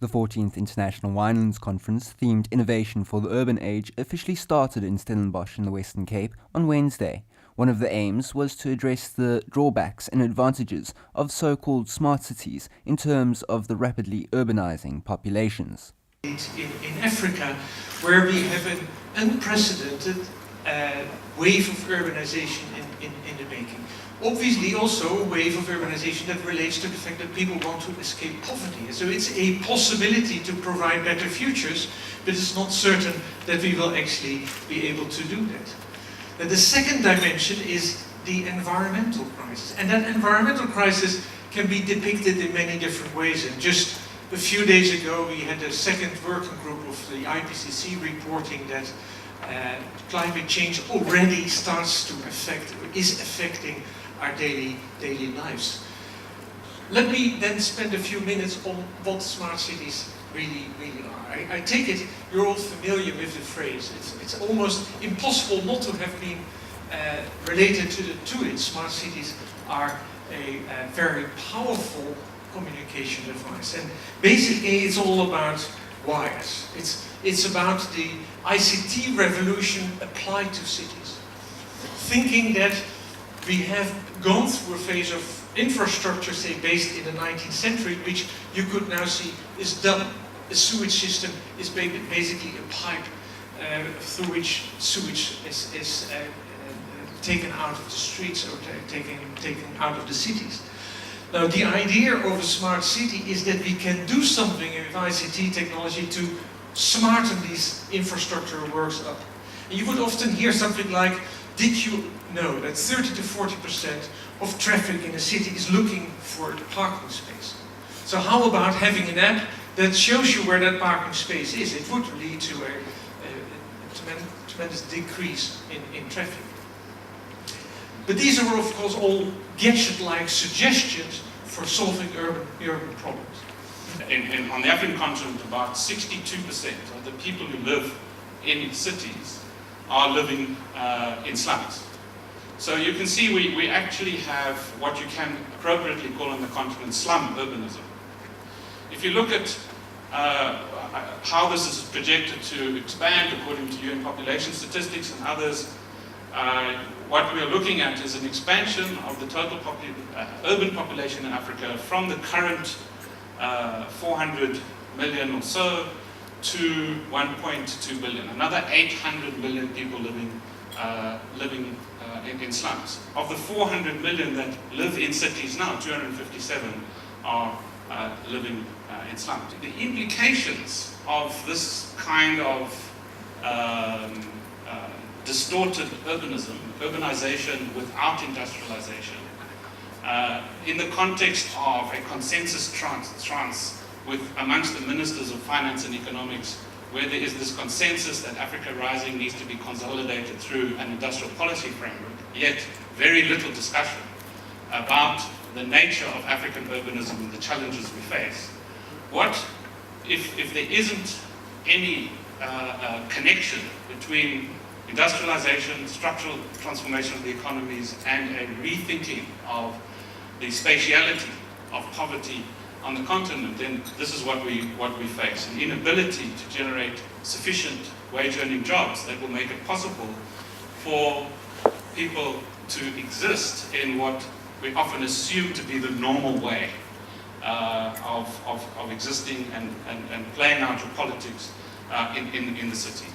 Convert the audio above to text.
The 14th International Winelands Conference, themed Innovation for the Urban Age, officially started in Stellenbosch in the Western Cape on Wednesday. One of the aims was to address the drawbacks and advantages of so-called smart cities in terms of the rapidly urbanizing populations. In Africa, where we have an unprecedented wave of urbanization in the making. Obviously also a wave of urbanization that relates to the fact that people want to escape poverty. So it's a possibility to provide better futures, but it's not certain that we will actually be able to do that. Now, the second dimension is the environmental crisis. And that environmental crisis can be depicted in many different ways. And just a few days ago we had a second working group of the IPCC reporting that climate change already starts to is affecting our daily lives. Let me then spend a few minutes on what smart cities really are. I take it you're all familiar with the phrase. It's almost impossible not to have been related to it. Smart cities are a very powerful communication device, and basically it's all about wires. It's about the ICT revolution applied to cities. Thinking that we have gone through a phase of infrastructure, say, based in the 19th century, which you could now see is done. A sewage system is basically a pipe through which sewage is taken out of the streets or taken out of the cities. Now, the idea of a smart city is that we can do something with ICT technology to smarten these infrastructure works up. And you would often hear something like, did you know that 30 to 40% of traffic in a city is looking for a parking space? So how about having an app that shows you where that parking space is? It would lead to a tremendous decrease in traffic. But these are, of course, all gadget-like suggestions for solving urban problems. On the African continent, about 62% of the people who live in cities are living in slums. So you can see we actually have what you can appropriately call on the continent slum urbanism. If you look at how this is projected to expand according to UN population statistics and others, what we are looking at is an expansion of the total urban population in Africa from the current 400 million or so to 1.2 billion. Another 800 million people living in slums. Of the 400 million that live in cities now, 257 are living in slums. The implications of this kind of distorted urbanization without industrialization, in the context of a consensus trance amongst the ministers of finance and economics, where there is this consensus that Africa Rising needs to be consolidated through an industrial policy framework, yet very little discussion about the nature of African urbanism and the challenges we face. What if there isn't any connection between industrialization, structural transformation of the economies, and a rethinking of the spatiality of poverty on the continent, then this is what we face: an inability to generate sufficient wage-earning jobs that will make it possible for people to exist in what we often assume to be the normal way of existing and playing out your politics in the city.